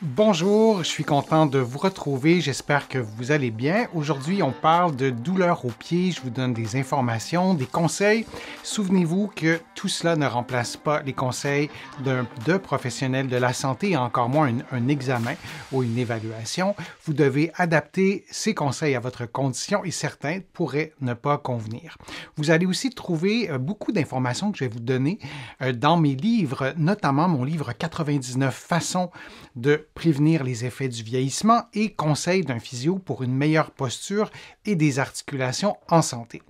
Bonjour, je suis content de vous retrouver. J'espère que vous allez bien. Aujourd'hui, on parle de douleurs aux pieds. Je vous donne des informations, des conseils. Souvenez-vous que tout cela ne remplace pas les conseils de professionnels de la santé et encore moins un examen ou une évaluation. Vous devez adapter ces conseils à votre condition et certains pourraient ne pas convenir. Vous allez aussi trouver beaucoup d'informations que je vais vous donner dans mes livres, notamment mon livre 99 façons de prévenir les effets du vieillissement et conseils d'un physio pour une meilleure posture et des articulations en santé.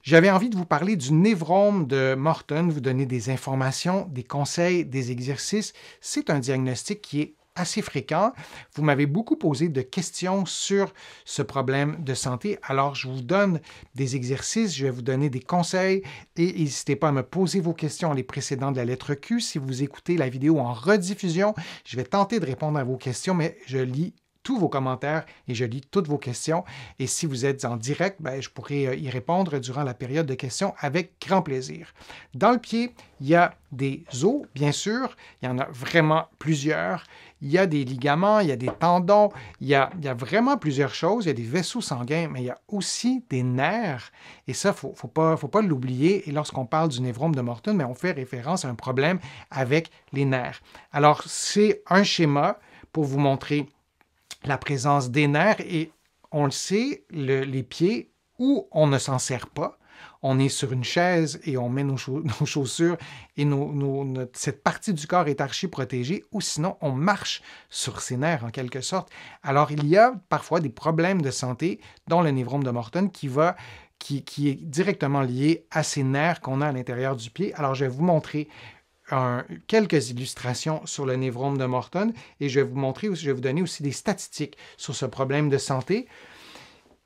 J'avais envie de vous parler du névrome de Morton, vous donner des informations, des conseils, des exercices. C'est un diagnostic qui est assez fréquent. Vous m'avez beaucoup posé de questions sur ce problème de santé. Alors, je vous donne des exercices, je vais vous donner des conseils et n'hésitez pas à me poser vos questions les précédentes de la lettre Q. Si vous écoutez la vidéo en rediffusion, je vais tenter de répondre à vos questions, mais je lis tous vos commentaires et je lis toutes vos questions. Et si vous êtes en direct, je pourrai y répondre durant la période de questions avec grand plaisir. Dans le pied, il y a des os, bien sûr. Il y en a vraiment plusieurs. Il y a des ligaments, il y a des tendons, il y a vraiment plusieurs choses. Il y a des vaisseaux sanguins, mais il y a aussi des nerfs. Et ça, il ne faut pas l'oublier. Et lorsqu'on parle du névrome de Morton, on fait référence à un problème avec les nerfs. Alors, c'est un schéma pour vous montrer la présence des nerfs et on le sait, les pieds où on ne s'en sert pas. On est sur une chaise et on met nos chaussures et cette partie du corps est archi protégée ou sinon on marche sur ses nerfs en quelque sorte. Alors il y a parfois des problèmes de santé dont le névrome de Morton qui est directement lié à ces nerfs qu'on a à l'intérieur du pied. Alors je vais vous montrer quelques illustrations sur le névrome de Morton et je vais vous donner aussi des statistiques sur ce problème de santé.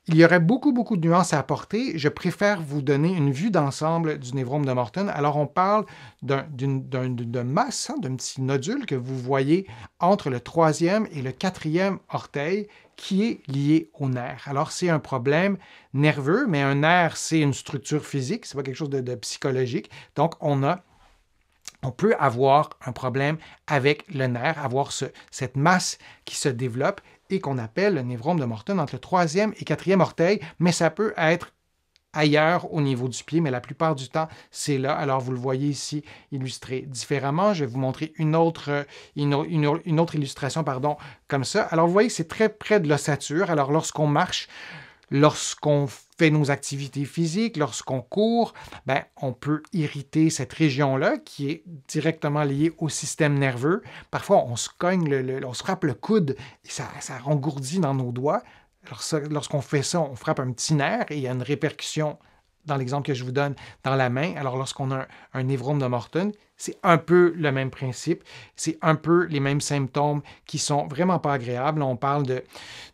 Il y aurait beaucoup de nuances à apporter. Je préfère vous donner une vue d'ensemble du névrome de Morton. Alors, on parle d'une masse, d'un petit nodule que vous voyez entre le 3e et le 4e orteil qui est lié au nerf. Alors, c'est un problème nerveux, mais un nerf, c'est une structure physique, c'est pas quelque chose de psychologique. Donc, on peut avoir un problème avec le nerf, avoir cette masse qui se développe et qu'on appelle le névrome de Morton entre le 3e et 4e orteil, mais ça peut être ailleurs au niveau du pied, mais la plupart du temps, c'est là. Alors, vous le voyez ici illustré différemment. Je vais vous montrer une autre illustration, comme ça. Alors, vous voyez que c'est très près de l'ossature. Alors, lorsqu'on marche, lorsqu'on fait nos activités physiques, lorsqu'on court, on peut irriter cette région-là qui est directement liée au système nerveux. Parfois, on se cogne, on se frappe le coude et ça engourdit dans nos doigts. Lorsqu'on fait ça, on frappe un petit nerf et il y a une répercussion, dans l'exemple que je vous donne, dans la main. Alors, lorsqu'on a un névrome de Morton, c'est un peu le même principe, c'est un peu les mêmes symptômes qui sont vraiment pas agréables. On parle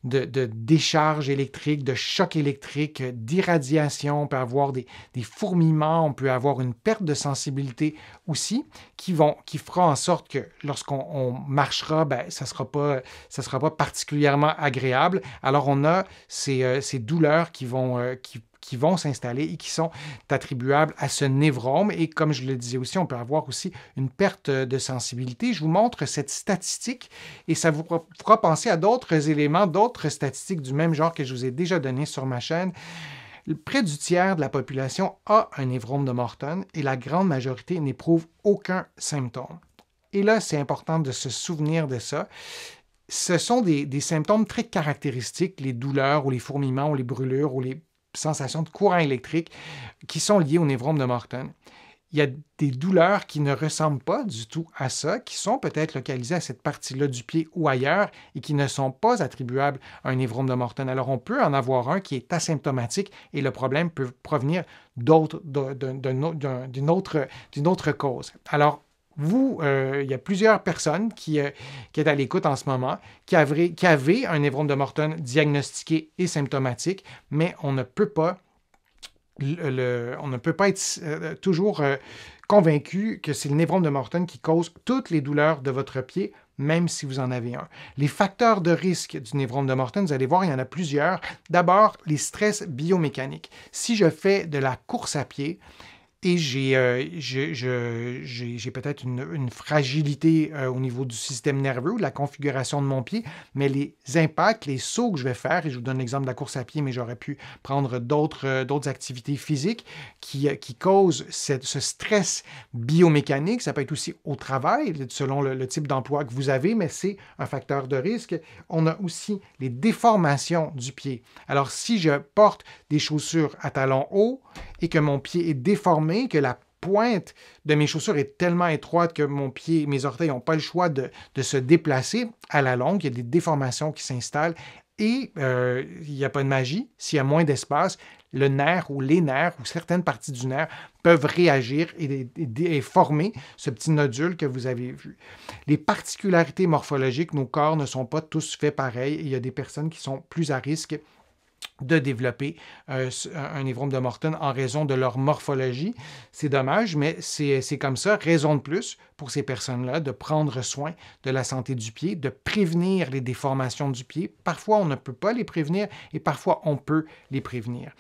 de décharge électrique, de choc électrique, d'irradiation, on peut avoir des fourmillements, on peut avoir une perte de sensibilité aussi qui fera en sorte que lorsqu'on marchera, ça sera pas particulièrement agréable. Alors, on a ces douleurs qui vont s'installer et qui sont attribuables à ce névrome. Et comme je le disais aussi, on peut avoir aussi une perte de sensibilité. Je vous montre cette statistique et ça vous fera penser à d'autres éléments, d'autres statistiques du même genre que je vous ai déjà donné sur ma chaîne. Près du tiers de la population a un névrome de Morton et la grande majorité n'éprouve aucun symptôme. Et là, c'est important de se souvenir de ça. Ce sont des symptômes très caractéristiques, les douleurs ou les fourmillements ou les brûlures ou les sensations de courant électrique qui sont liées au névrome de Morton. Il y a des douleurs qui ne ressemblent pas du tout à ça, qui sont peut-être localisées à cette partie-là du pied ou ailleurs et qui ne sont pas attribuables à un névrome de Morton. Alors, on peut en avoir un qui est asymptomatique et le problème peut provenir d'une autre cause. Alors, il y a plusieurs personnes qui est à l'écoute en ce moment, qui avaient un névrome de Morton diagnostiqué et symptomatique, mais on ne peut pas être toujours convaincu que c'est le névrome de Morton qui cause toutes les douleurs de votre pied, même si vous en avez un. Les facteurs de risque du névrome de Morton, vous allez voir, il y en a plusieurs. D'abord, les stress biomécaniques. Si je fais de la course à pied, et j'ai peut-être une fragilité au niveau du système nerveux, de la configuration de mon pied, mais les impacts, les sauts que je vais faire, et je vous donne l'exemple de la course à pied, mais j'aurais pu prendre d'autres activités physiques qui causent ce stress biomécanique. Ça peut être aussi au travail, selon le type d'emploi que vous avez, mais c'est un facteur de risque. On a aussi les déformations du pied. Alors, si je porte des chaussures à talons hauts et que mon pied est déformé, que la pointe de mes chaussures est tellement étroite que mes orteils n'ont pas le choix de se déplacer à la longue, il y a des déformations qui s'installent et il n'y a pas de magie. S'il y a moins d'espace, le nerf ou les nerfs ou certaines parties du nerf peuvent réagir et former ce petit nodule que vous avez vu. Les particularités morphologiques, nos corps ne sont pas tous faits pareils. Il y a des personnes qui sont plus à risque de développer un névrome de Morton en raison de leur morphologie. C'est dommage, mais c'est comme ça. Raison de plus pour ces personnes-là de prendre soin de la santé du pied, de prévenir les déformations du pied. Parfois, on ne peut pas les prévenir et parfois, on peut les prévenir.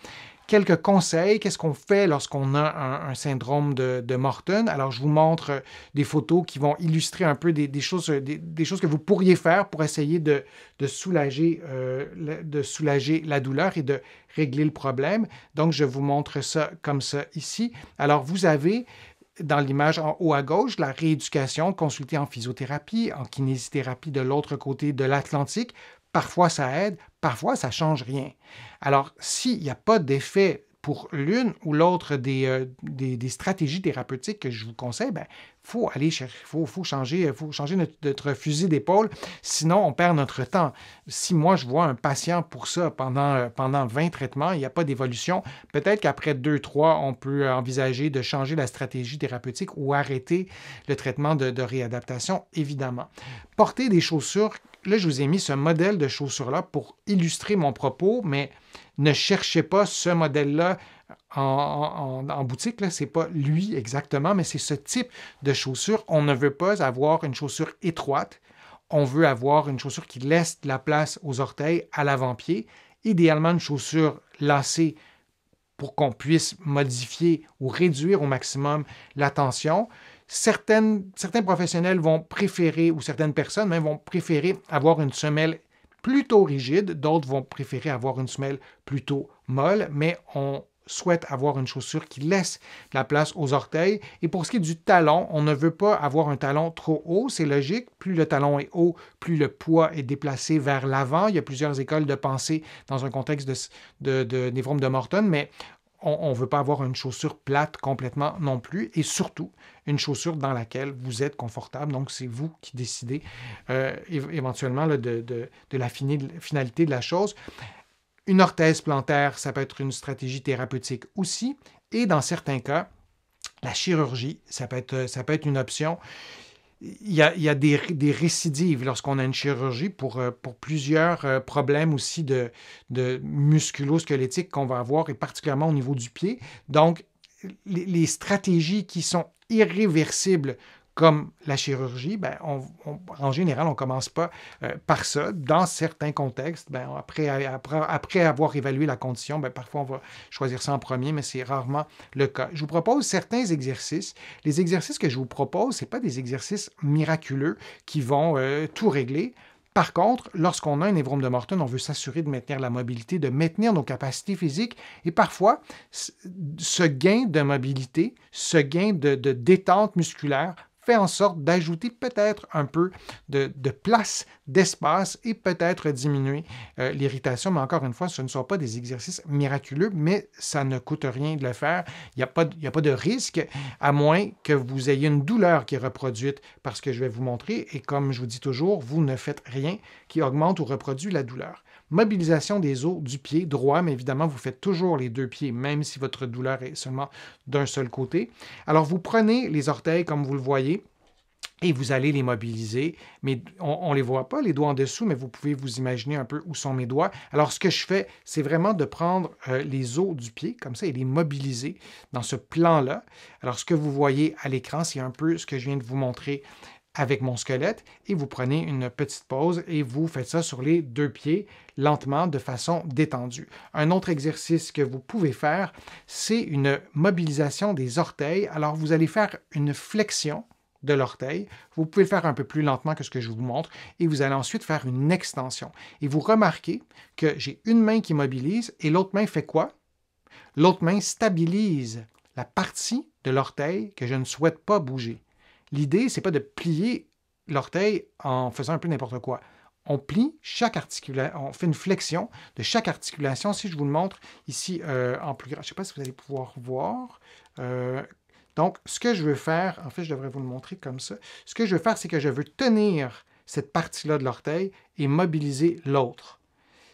Quelques conseils, qu'est-ce qu'on fait lorsqu'on a un syndrome de Morton? Alors, je vous montre des photos qui vont illustrer un peu des choses que vous pourriez faire pour essayer de soulager la douleur et de régler le problème. Donc, je vous montre ça comme ça ici. Alors, vous avez dans l'image en haut à gauche, la rééducation, consulter en physiothérapie, en kinésithérapie de l'autre côté de l'Atlantique. Parfois, ça aide, parfois, ça ne change rien. Alors, s'il n'y a pas d'effet pour l'une ou l'autre des stratégies thérapeutiques que je vous conseille, il faut aller chercher, faut changer notre fusil d'épaule, sinon on perd notre temps. Si moi, je vois un patient pour ça pendant 20 traitements, il n'y a pas d'évolution, peut-être qu'après 2-3, on peut envisager de changer la stratégie thérapeutique ou arrêter le traitement de réadaptation, évidemment. Porter des chaussures. Là, je vous ai mis ce modèle de chaussures-là pour illustrer mon propos, mais ne cherchez pas ce modèle-là en boutique. Ce n'est pas lui exactement, mais c'est ce type de chaussure. On ne veut pas avoir une chaussure étroite. On veut avoir une chaussure qui laisse de la place aux orteils, à l'avant-pied. Idéalement, une chaussure lacée pour qu'on puisse modifier ou réduire au maximum la tension. Certains professionnels vont préférer, ou certaines personnes même vont préférer avoir une semelle plutôt rigide, d'autres vont préférer avoir une semelle plutôt molle, mais on souhaite avoir une chaussure qui laisse la place aux orteils. Et pour ce qui est du talon, on ne veut pas avoir un talon trop haut, c'est logique. Plus le talon est haut, plus le poids est déplacé vers l'avant. Il y a plusieurs écoles de pensée dans un contexte de névrome de Morton, mais on ne veut pas avoir une chaussure plate complètement non plus, et surtout une chaussure dans laquelle vous êtes confortable. Donc, c'est vous qui décidez éventuellement là, de la finalité de la chose. Une orthèse plantaire, ça peut être une stratégie thérapeutique aussi, et dans certains cas, la chirurgie, ça peut être une option. Il y a des récidives lorsqu'on a une chirurgie pour plusieurs problèmes aussi de musculo-squelettiques qu'on va avoir, et particulièrement au niveau du pied. Donc, les stratégies qui sont irréversibles comme la chirurgie, en général, on ne commence pas par ça. Dans certains contextes, après avoir évalué la condition, parfois on va choisir ça en premier, mais c'est rarement le cas. Je vous propose certains exercices. Les exercices que je vous propose, ce n'est pas des exercices miraculeux qui vont tout régler. Par contre, lorsqu'on a un névrome de Morton, on veut s'assurer de maintenir la mobilité, de maintenir nos capacités physiques. Et parfois, ce gain de mobilité, ce gain de détente musculaire fait en sorte d'ajouter peut-être un peu de place, d'espace et peut-être diminuer l'irritation. Mais encore une fois, ce ne sont pas des exercices miraculeux, mais ça ne coûte rien de le faire. Il n'y a pas de risque, à moins que vous ayez une douleur qui est reproduite par ce que je vais vous montrer. Et comme je vous dis toujours, vous ne faites rien qui augmente ou reproduit la douleur. Mobilisation des os du pied droit, mais évidemment, vous faites toujours les deux pieds, même si votre douleur est seulement d'un seul côté. Alors, vous prenez les orteils, comme vous le voyez, et vous allez les mobiliser. Mais on ne les voit pas, les doigts en dessous, mais vous pouvez vous imaginer un peu où sont mes doigts. Alors, ce que je fais, c'est vraiment de prendre les os du pied, comme ça, et les mobiliser dans ce plan-là. Alors, ce que vous voyez à l'écran, c'est un peu ce que je viens de vous montrer avec mon squelette et vous prenez une petite pause et vous faites ça sur les 2 pieds lentement de façon détendue. Un autre exercice que vous pouvez faire, c'est une mobilisation des orteils. Alors, vous allez faire une flexion de l'orteil. Vous pouvez le faire un peu plus lentement que ce que je vous montre et vous allez ensuite faire une extension. Et vous remarquez que j'ai une main qui mobilise et l'autre main fait quoi? L'autre main stabilise la partie de l'orteil que je ne souhaite pas bouger. L'idée, ce n'est pas de plier l'orteil en faisant un peu n'importe quoi. On plie chaque articulation, on fait une flexion de chaque articulation. Si je vous le montre ici en plus grand, je ne sais pas si vous allez pouvoir voir. Donc, ce que je veux faire, en fait, je devrais vous le montrer comme ça. Ce que je veux faire, c'est que je veux tenir cette partie-là de l'orteil et mobiliser l'autre.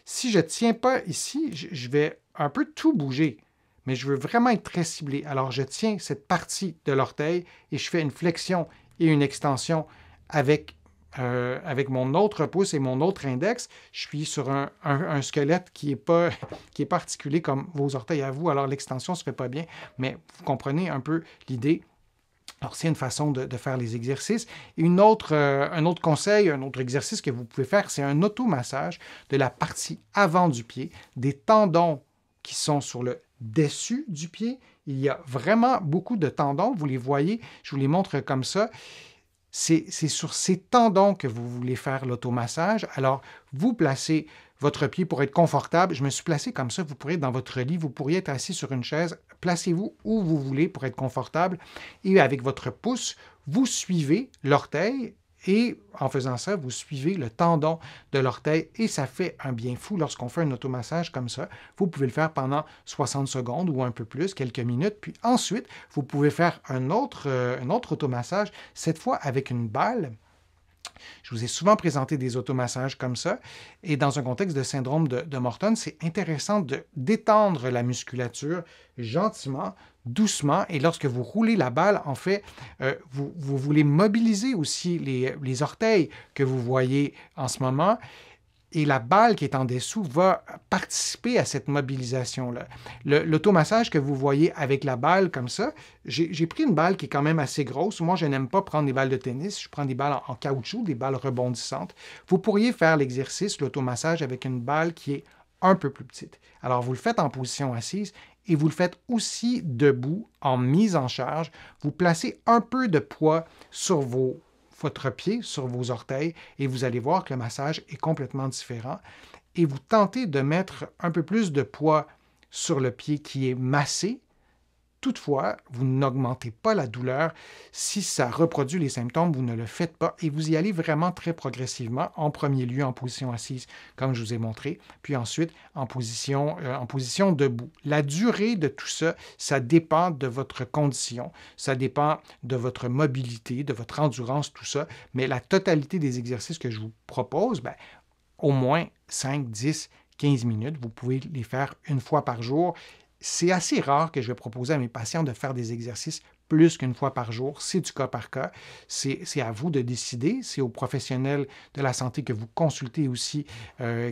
Si je ne tiens pas ici, je vais un peu tout bouger, mais je veux vraiment être très ciblé. Alors, je tiens cette partie de l'orteil et je fais une flexion et une extension avec mon autre pouce et mon autre index. Je suis sur un squelette qui n'est pas articulé comme vos orteils à vous, alors l'extension ne se fait pas bien, mais vous comprenez un peu l'idée. Alors, c'est une façon de faire les exercices. Et un autre conseil, un autre exercice que vous pouvez faire, c'est un automassage de la partie avant du pied, des tendons qui sont sur le dessus du pied. Il y a vraiment beaucoup de tendons. Vous les voyez, je vous les montre comme ça. C'est sur ces tendons que vous voulez faire l'automassage. Alors, vous placez votre pied pour être confortable. Je me suis placé comme ça. Vous pourriez être dans votre lit, vous pourriez être assis sur une chaise. Placez-vous où vous voulez pour être confortable. Et avec votre pouce, vous suivez l'orteil. Et en faisant ça, vous suivez le tendon de l'orteil et ça fait un bien fou lorsqu'on fait un automassage comme ça. Vous pouvez le faire pendant 60 secondes ou un peu plus, quelques minutes. Puis ensuite, vous pouvez faire un autre automassage, cette fois avec une balle. Je vous ai souvent présenté des automassages comme ça. Et dans un contexte de syndrome de Morton, c'est intéressant de détendre la musculature gentiment, doucement. Et lorsque vous roulez la balle, en fait, vous voulez mobiliser aussi les orteils que vous voyez en ce moment. Et la balle qui est en dessous va participer à cette mobilisation-là. L'automassage que vous voyez avec la balle comme ça, j'ai pris une balle qui est quand même assez grosse. Moi, je n'aime pas prendre des balles de tennis. Je prends des balles en caoutchouc, des balles rebondissantes. Vous pourriez faire l'exercice, l'automassage, avec une balle qui est un peu plus petite. Alors, vous le faites en position assise et vous le faites aussi debout, en mise en charge. Vous placez un peu de poids sur votre pied, sur vos orteils, et vous allez voir que le massage est complètement différent. Et vous tentez de mettre un peu plus de poids sur le pied qui est massé. Toutefois, vous n'augmentez pas la douleur. Si ça reproduit les symptômes, vous ne le faites pas et vous y allez vraiment très progressivement, en premier lieu en position assise, comme je vous ai montré, puis ensuite en position debout. La durée de tout ça, ça dépend de votre condition, ça dépend de votre mobilité, de votre endurance, tout ça, mais la totalité des exercices que je vous propose, au moins 5, 10, 15 minutes, vous pouvez les faire une fois par jour. C'est assez rare que je vais proposer à mes patients de faire des exercices plus qu'une fois par jour. C'est du cas par cas. C'est à vous de décider. C'est aux professionnels de la santé que vous consultez aussi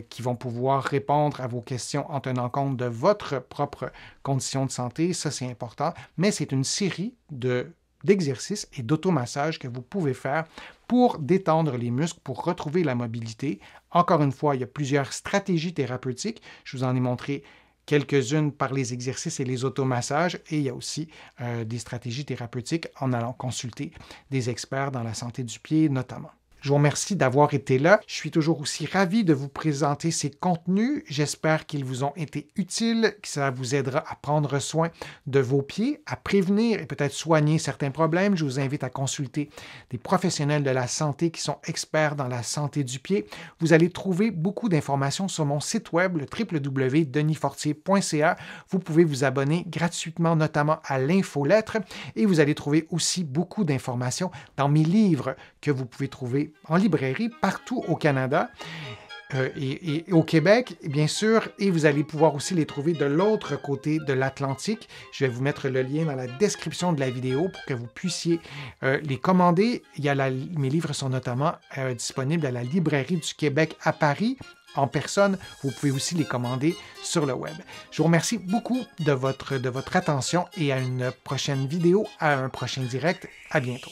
qui vont pouvoir répondre à vos questions en tenant compte de votre propre condition de santé. Ça, c'est important. Mais c'est une série d'exercices et d'automassages que vous pouvez faire pour détendre les muscles, pour retrouver la mobilité. Encore une fois, il y a plusieurs stratégies thérapeutiques. Je vous en ai montré quelques-unes par les exercices et les automassages, et il y a aussi des stratégies thérapeutiques en allant consulter des experts dans la santé du pied notamment. Je vous remercie d'avoir été là. Je suis toujours aussi ravi de vous présenter ces contenus. J'espère qu'ils vous ont été utiles, que ça vous aidera à prendre soin de vos pieds, à prévenir et peut-être soigner certains problèmes. Je vous invite à consulter des professionnels de la santé qui sont experts dans la santé du pied. Vous allez trouver beaucoup d'informations sur mon site web, le www.denisfortier.ca. Vous pouvez vous abonner gratuitement, notamment à l'infolettre, et vous allez trouver aussi beaucoup d'informations dans mes livres que vous pouvez trouver en librairie partout au Canada et au Québec, bien sûr, et vous allez pouvoir aussi les trouver de l'autre côté de l'Atlantique. Je vais vous mettre le lien dans la description de la vidéo pour que vous puissiez les commander. Mes livres sont notamment disponibles à la Librairie du Québec à Paris. En personne, vous pouvez aussi les commander sur le web. Je vous remercie beaucoup de votre attention et à une prochaine vidéo, à un prochain direct. À bientôt.